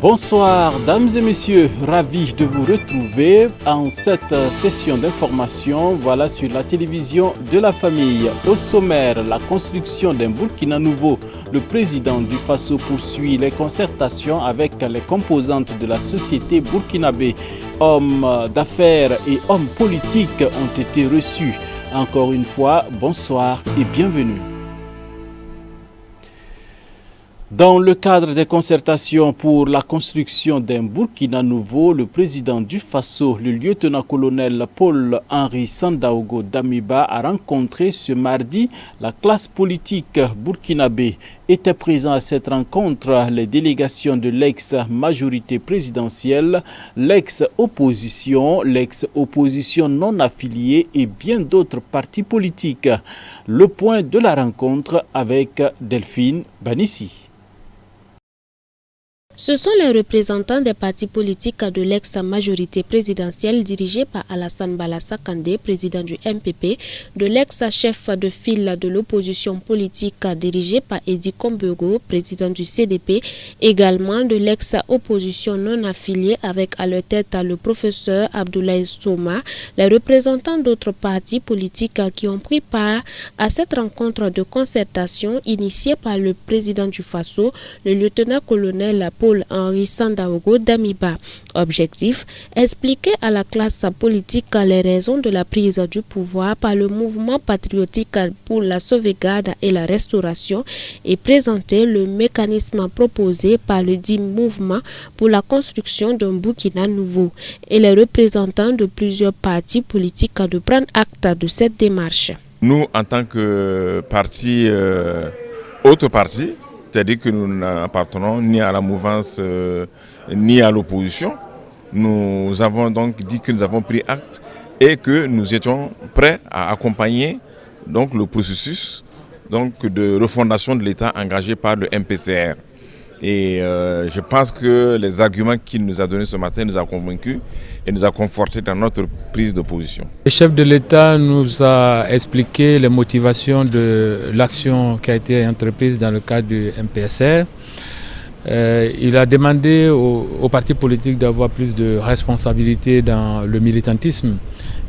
Bonsoir, dames et messieurs, ravi de vous retrouver en cette session d'information. Voilà sur la télévision de la famille. Au sommaire, la construction d'un Burkina nouveau. Le président du Faso poursuit les concertations avec les composantes de la société burkinabé. Hommes d'affaires et hommes politiques ont été reçus. Encore une fois, bonsoir et bienvenue. Dans le cadre des concertations pour la construction d'un Burkina nouveau, le président du Faso, le lieutenant-colonel Paul-Henri Sandaogo Damiba, a rencontré ce mardi la classe politique burkinabé. Étaient présents à cette rencontre les délégations de l'ex-majorité présidentielle, l'ex-opposition non affiliée et bien d'autres partis politiques. Le point de la rencontre avec Delphine Banissi. Ce sont les représentants des partis politiques de l'ex-majorité présidentielle dirigée par Alassane Balassa Kandé, président du MPP, de l'ex-chef de file de l'opposition politique dirigée par Edi Kombego, président du CDP, également de l'ex-opposition non affiliée avec à leur tête le professeur Abdoulaye Souma, les représentants d'autres partis politiques qui ont pris part à cette rencontre de concertation initiée par le président du Faso, le lieutenant-colonel Paul-Henri Sandaogo Damiba. Objectif, expliquer à la classe politique les raisons de la prise du pouvoir par le mouvement patriotique pour la sauvegarde et la restauration et présenter le mécanisme proposé par le dit mouvement pour la construction d'un Burkina nouveau et les représentants de plusieurs partis politiques de prendre acte de cette démarche. Nous, en tant que parti, autre parti, c'est-à-dire que nous n'appartenons ni à la mouvance ni à l'opposition. Nous avons donc dit que nous avons pris acte et que nous étions prêts à accompagner donc, le processus donc, de refondation de l'État engagé par le MPCR. Et je pense que les arguments qu'il nous a donnés ce matin nous a convaincus et nous a confortés dans notre prise de position. Le chef de l'État nous a expliqué les motivations de l'action qui a été entreprise dans le cadre du MPSR. Il a demandé aux partis politiques d'avoir plus de responsabilité dans le militantisme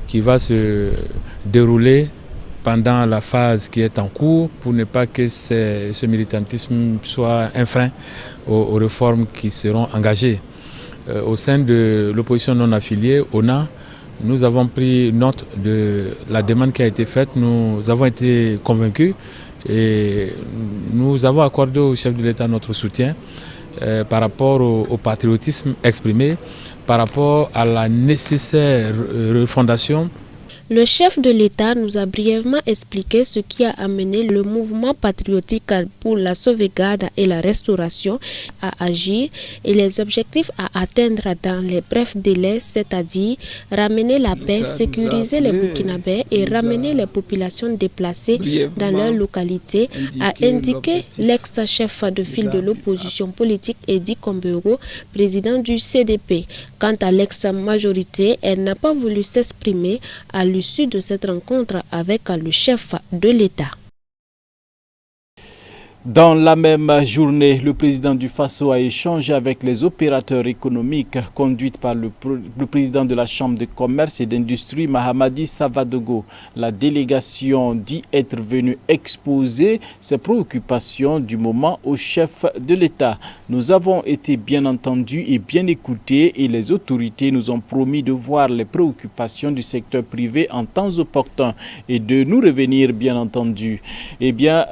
qui va se dérouler pendant la phase qui est en cours pour ne pas que ce militantisme soit un frein aux réformes qui seront engagées. Au sein de l'opposition non affiliée, ONA, nous avons pris note de la demande qui a été faite, nous avons été convaincus et nous avons accordé au chef de l'État notre soutien par rapport au patriotisme exprimé, par rapport à la nécessaire refondation. Le chef de l'État nous a brièvement expliqué ce qui a amené le mouvement patriotique pour la sauvegarde et la restauration à agir et les objectifs à atteindre dans les brefs délais, c'est-à-dire ramener la paix, sécuriser les Burkinabés et ramener les populations déplacées dans leur localité, a indiqué l'ex-chef de file de l'opposition politique Edi Kombego, président du CDP. Quant à l'ex-majorité, elle n'a pas voulu s'exprimer à l'issue de cette rencontre avec le chef de l'État. Dans la même journée, le président du Faso a échangé avec les opérateurs économiques conduites par le président de la Chambre de commerce et d'industrie, Mahamadi Savadogo. La délégation dit être venue exposer ses préoccupations du moment au chef de l'État. Nous avons été bien entendus et bien écoutés et les autorités nous ont promis de voir les préoccupations du secteur privé en temps opportun et de nous revenir bien entendu. Eh bien,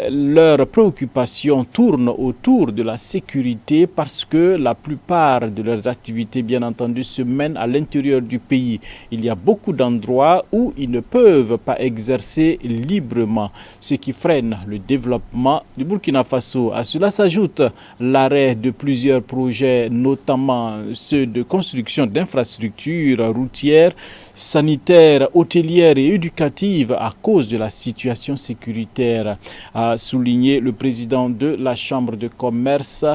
leur préoccupations tournent autour de la sécurité parce que la plupart de leurs activités, bien entendu, se mènent à l'intérieur du pays. Il y a beaucoup d'endroits où ils ne peuvent pas exercer librement, ce qui freine le développement du Burkina Faso. À cela s'ajoute l'arrêt de plusieurs projets, notamment ceux de construction d'infrastructures routières, sanitaires, hôtelières et éducatives à cause de la situation sécuritaire, a souligné le président de la Chambre de commerce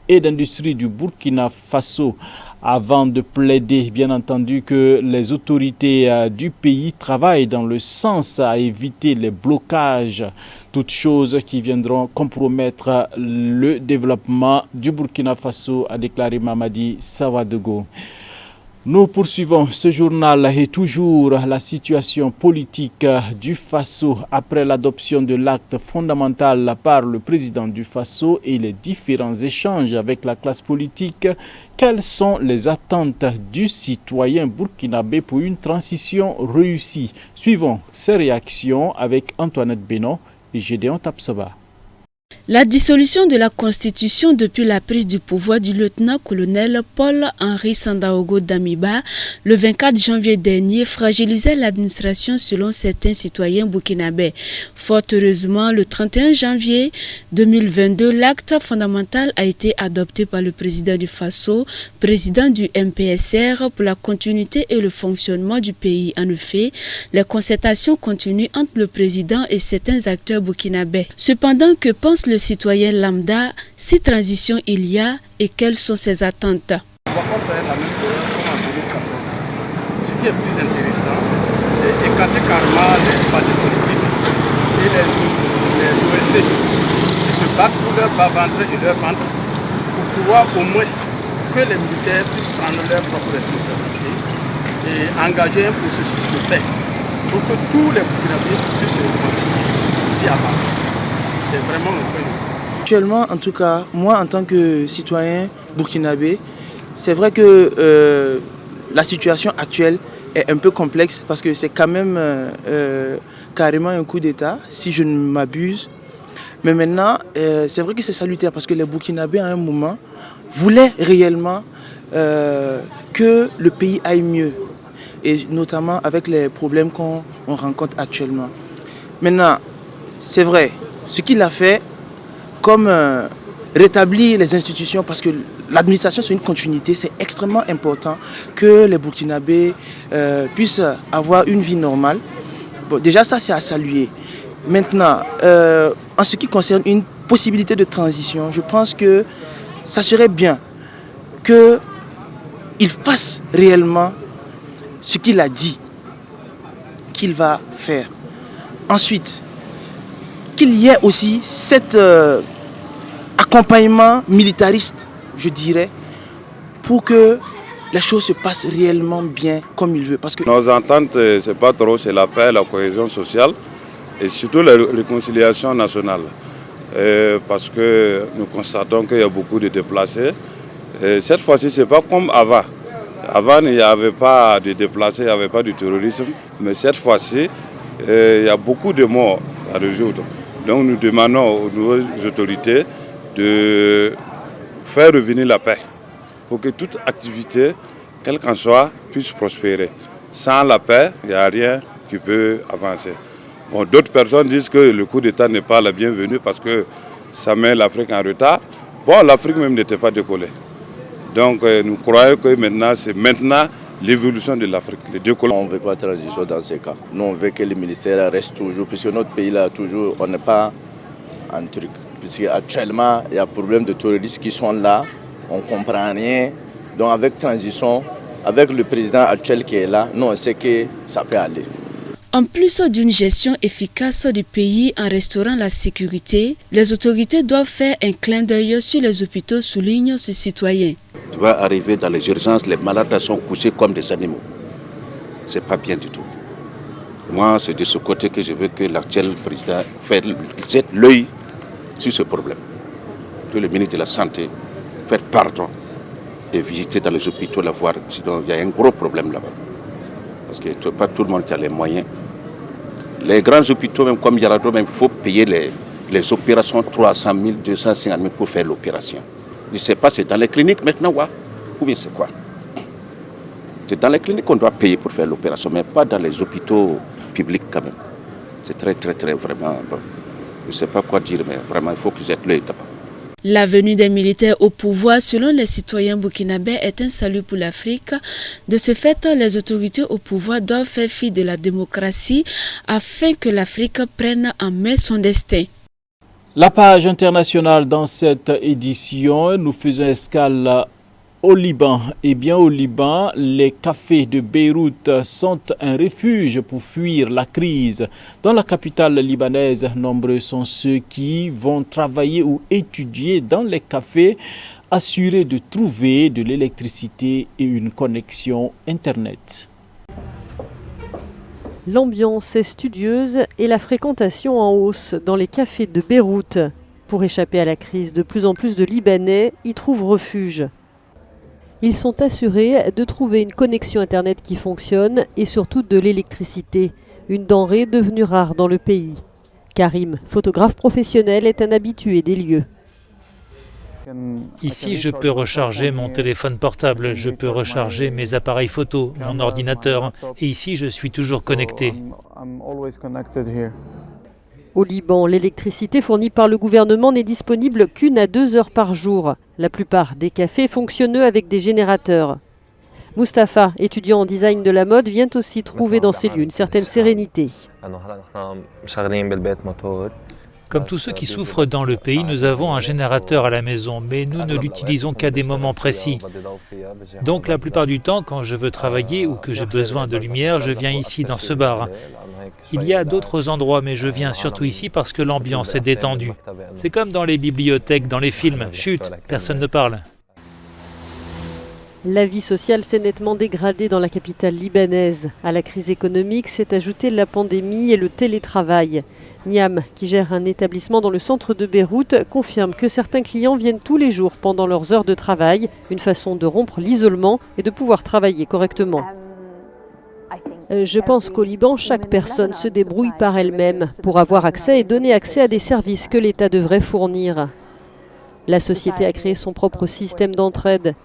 et d'industrie du Burkina Faso, avant de plaider, bien entendu, que les autorités du pays travaillent dans le sens à éviter les blocages, toutes choses qui viendront compromettre le développement du Burkina Faso, a déclaré Mamadi Savadogo. Nous poursuivons ce journal et toujours la situation politique du Faso après l'adoption de l'acte fondamental par le président du Faso et les différents échanges avec la classe politique. Quelles sont les attentes du citoyen burkinabé pour une transition réussie? Suivons ces réactions avec Antoinette Bénon et Gédéon Tapsoba. La dissolution de la Constitution depuis la prise du pouvoir du lieutenant-colonel Paul-Henri Sandaogo Damiba le 24 janvier dernier fragilisait l'administration selon certains citoyens burkinabés. Fort heureusement, le 31 janvier 2022, l'acte fondamental a été adopté par le président du Faso, président du MPSR, pour la continuité et le fonctionnement du pays. En effet, les concertations continuent entre le président et certains acteurs burkinabés. Cependant, que pense le citoyen lambda, si transition il y a et quelles sont ses attentes? On va pas faire la même chose comme en 2014. Ce qui est plus intéressant, c'est écarter carrément les partis politiques et les OSC qui se battent pour leur bas-ventre et leur ventre pour pouvoir au moins que les militaires puissent prendre leurs propres responsabilités et engager un processus de paix pour que tous les Burkinabés puissent se réconcilier et avancer. C'est vraiment le point de vue. Actuellement, en tout cas, moi en tant que citoyen burkinabé, c'est vrai que la situation actuelle est un peu complexe parce que c'est quand même carrément un coup d'État, si je ne m'abuse. Mais maintenant, c'est vrai que c'est salutaire parce que les Burkinabés, à un moment, voulaient réellement que le pays aille mieux, et notamment avec les problèmes qu'on rencontre actuellement. Maintenant, c'est vrai, ce qu'il a fait, comme rétablir les institutions, parce que l'administration c'est une continuité, c'est extrêmement important que les Burkinabés puissent avoir une vie normale. Bon, déjà ça c'est à saluer. Maintenant, en ce qui concerne une possibilité de transition, je pense que ça serait bien qu'il fasse réellement ce qu'il a dit qu'il va faire. Ensuite, qu'il y ait aussi cet accompagnement militariste, je dirais, pour que les choses se passent réellement bien comme il veut. Parce que nos ententes, c'est pas trop, c'est la paix, la cohésion sociale et surtout la réconciliation nationale. Parce que nous constatons qu'il y a beaucoup de déplacés. Et cette fois-ci, ce n'est pas comme avant. Avant, il n'y avait pas de déplacés, il n'y avait pas de terrorisme. Mais cette fois-ci, il y a beaucoup de morts à résoudre. Donc nous demandons aux nouvelles autorités de faire revenir la paix pour que toute activité, quelle qu'en soit, puisse prospérer. Sans la paix, il n'y a rien qui peut avancer. Bon, d'autres personnes disent que le coup d'État n'est pas la bienvenue parce que ça met l'Afrique en retard. Bon, l'Afrique même n'était pas décollée. Donc nous croyons que maintenant, c'est l'évolution de l'Afrique. On ne veut pas de transition dans ces cas. Nous, on veut que le ministère reste toujours, puisque notre pays là, toujours, on n'est pas en truc. Puisque actuellement, il y a un problème de terroristes qui sont là, on ne comprend rien. Donc avec transition, avec le président actuel qui est là, nous, on sait que ça peut aller. En plus d'une gestion efficace du pays en restaurant la sécurité, les autorités doivent faire un clin d'œil sur les hôpitaux, souligne ce citoyen. Tu vas arriver dans les urgences, les malades sont couchés comme des animaux. Ce n'est pas bien du tout. Moi, c'est de ce côté que je veux que l'actuel président jette l'œil sur ce problème. Que le ministre de la Santé fasse pardon et visiter dans les hôpitaux, la voir. Sinon, il y a un gros problème là-bas. Parce que pas tout le monde qui a les moyens. Les grands hôpitaux, même comme Yarado, il faut payer les opérations 300 000, 250 000 pour faire l'opération. Je ne sais pas, c'est dans les cliniques maintenant, ou bien c'est quoi? C'est dans les cliniques qu'on doit payer pour faire l'opération, mais pas dans les hôpitaux publics quand même. C'est très, très, très vraiment... Bon. Je ne sais pas quoi dire, mais vraiment, il faut qu'ils jettent l'œil d'abord. La venue des militaires au pouvoir, selon les citoyens burkinabés, est un salut pour l'Afrique. De ce fait, les autorités au pouvoir doivent faire fi de la démocratie afin que l'Afrique prenne en main son destin. La page internationale dans cette édition, nous faisons escale au Liban. Eh bien, au Liban, les cafés de Beyrouth sont un refuge pour fuir la crise. Dans la capitale libanaise, nombreux sont ceux qui vont travailler ou étudier dans les cafés, assurés de trouver de l'électricité et une connexion Internet. L'ambiance est studieuse et la fréquentation en hausse dans les cafés de Beyrouth. Pour échapper à la crise, de plus en plus de Libanais y trouvent refuge. Ils sont assurés de trouver une connexion Internet qui fonctionne et surtout de l'électricité, une denrée devenue rare dans le pays. Karim, photographe professionnel, est un habitué des lieux. Ici, je peux recharger mon téléphone portable, je peux recharger mes appareils photo, mon ordinateur. Et ici, je suis toujours connecté. Au Liban, l'électricité fournie par le gouvernement n'est disponible qu'1 à 2 heures par jour. La plupart des cafés fonctionnent avec des générateurs. Mustapha, étudiant en design de la mode, vient aussi trouver dans ces lieux une certaine sérénité. Comme tous ceux qui souffrent dans le pays, nous avons un générateur à la maison, mais nous ne l'utilisons qu'à des moments précis. Donc la plupart du temps, quand je veux travailler ou que j'ai besoin de lumière, je viens ici dans ce bar. Il y a d'autres endroits, mais je viens surtout ici parce que l'ambiance est détendue. C'est comme dans les bibliothèques, dans les films. Chut, personne ne parle. La vie sociale s'est nettement dégradée dans la capitale libanaise. À la crise économique s'est ajoutée la pandémie et le télétravail. Niam, qui gère un établissement dans le centre de Beyrouth, confirme que certains clients viennent tous les jours pendant leurs heures de travail, une façon de rompre l'isolement et de pouvoir travailler correctement. Je pense qu'au Liban, chaque personne se débrouille par elle-même pour avoir accès et donner accès à des services que l'État devrait fournir. La société a créé son propre système d'entraide.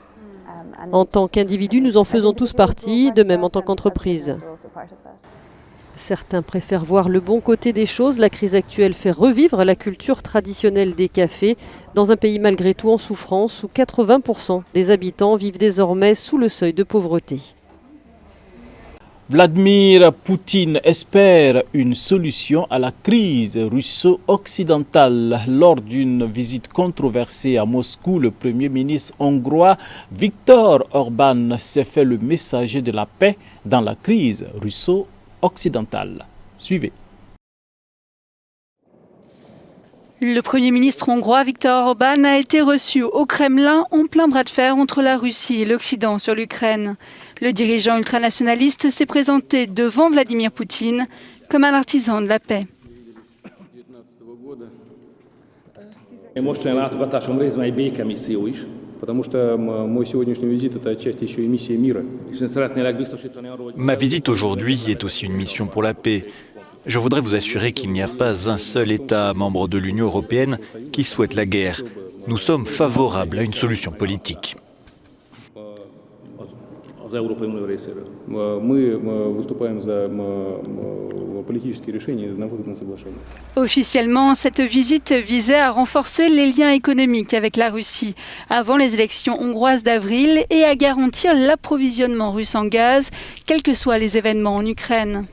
En tant qu'individu, nous en faisons tous partie, de même en tant qu'entreprise. Certains préfèrent voir le bon côté des choses. La crise actuelle fait revivre la culture traditionnelle des cafés dans un pays malgré tout en souffrance où 80% des habitants vivent désormais sous le seuil de pauvreté. Vladimir Poutine espère une solution à la crise russo-occidentale. Lors d'une visite controversée à Moscou, le Premier ministre hongrois Viktor Orbán s'est fait le messager de la paix dans la crise russo-occidentale. Suivez. Le Premier ministre hongrois Viktor Orbán a été reçu au Kremlin en plein bras de fer entre la Russie et l'Occident sur l'Ukraine. Le dirigeant ultranationaliste s'est présenté devant Vladimir Poutine comme un artisan de la paix. Ma visite aujourd'hui est aussi une mission pour la paix. Je voudrais vous assurer qu'il n'y a pas un seul État membre de l'Union européenne qui souhaite la guerre. Nous sommes favorables à une solution politique. Officiellement, cette visite visait à renforcer les liens économiques avec la Russie avant les élections hongroises d'avril et à garantir l'approvisionnement russe en gaz, quels que soient les événements en Ukraine.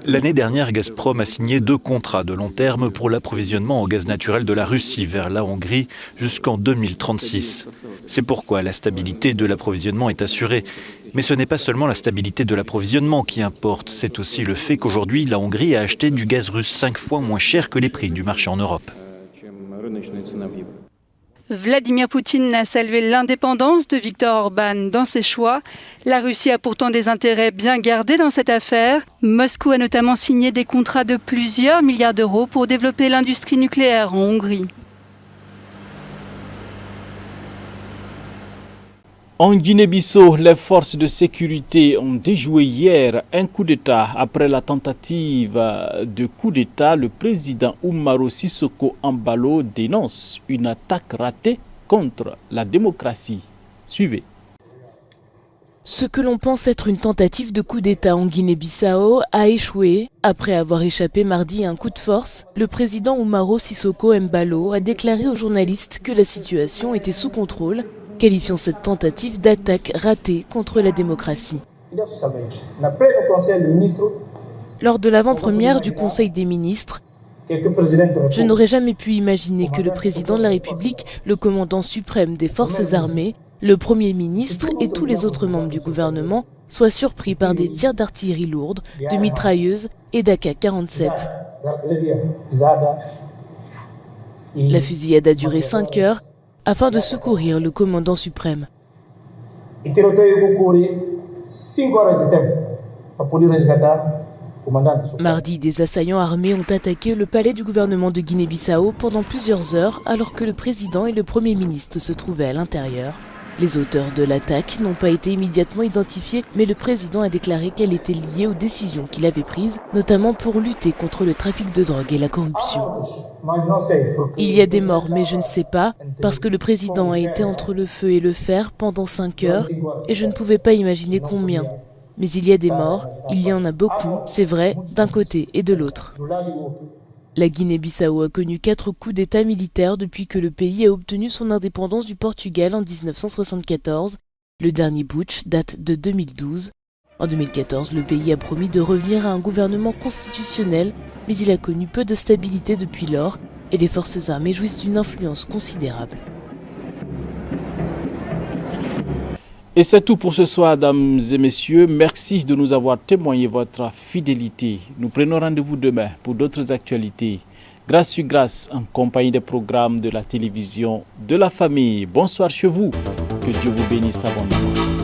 L'année dernière, Gazprom a signé 2 contrats de long terme pour l'approvisionnement en gaz naturel de la Russie vers la Hongrie jusqu'en 2036. C'est pourquoi la stabilité de l'approvisionnement est assurée. Mais ce n'est pas seulement la stabilité de l'approvisionnement qui importe, c'est aussi le fait qu'aujourd'hui, la Hongrie a acheté du gaz russe 5 fois moins cher que les prix du marché en Europe. Vladimir Poutine a salué l'indépendance de Viktor Orbán dans ses choix. La Russie a pourtant des intérêts bien gardés dans cette affaire. Moscou a notamment signé des contrats de plusieurs milliards d'euros pour développer l'industrie nucléaire en Hongrie. En Guinée-Bissau, les forces de sécurité ont déjoué hier un coup d'État. Après la tentative de coup d'État, le président Umaro Sissoko Embalo dénonce une attaque ratée contre la démocratie. Suivez. Ce que l'on pense être une tentative de coup d'État en Guinée-Bissau a échoué. Après avoir échappé mardi à un coup de force, le président Umaro Sissoko Embalo a déclaré aux journalistes que la situation était sous contrôle, qualifiant cette tentative d'attaque ratée contre la démocratie. Lors de l'avant-première du Conseil des ministres, Je n'aurais jamais pu imaginer que le président de la République, le commandant suprême des forces armées, le Premier ministre et tous les autres membres du gouvernement soient surpris par des tirs d'artillerie lourde, de mitrailleuses et d'AK-47. La fusillade a duré 5 heures afin de secourir le commandant suprême. Mardi, des assaillants armés ont attaqué le palais du gouvernement de Guinée-Bissau pendant plusieurs heures alors que le président et le Premier ministre se trouvaient à l'intérieur. Les auteurs de l'attaque n'ont pas été immédiatement identifiés, mais le président a déclaré qu'elle était liée aux décisions qu'il avait prises, notamment pour lutter contre le trafic de drogue et la corruption. Il y a des morts, mais je ne sais pas, parce que le président a été entre le feu et le fer pendant 5 heures, et je ne pouvais pas imaginer combien. Mais il y a des morts, il y en a beaucoup, c'est vrai, d'un côté et de l'autre. La Guinée-Bissau a connu 4 coups d'État militaires depuis que le pays a obtenu son indépendance du Portugal en 1974. Le dernier putsch date de 2012. En 2014, le pays a promis de revenir à un gouvernement constitutionnel, mais il a connu peu de stabilité depuis lors et les forces armées jouissent d'une influence considérable. Et c'est tout pour ce soir, dames et messieurs. Merci de nous avoir témoigné votre fidélité. Nous prenons rendez-vous demain pour d'autres actualités. Grâce sur grâce, en compagnie des programmes de la télévision de la famille. Bonsoir chez vous. Que Dieu vous bénisse abondamment.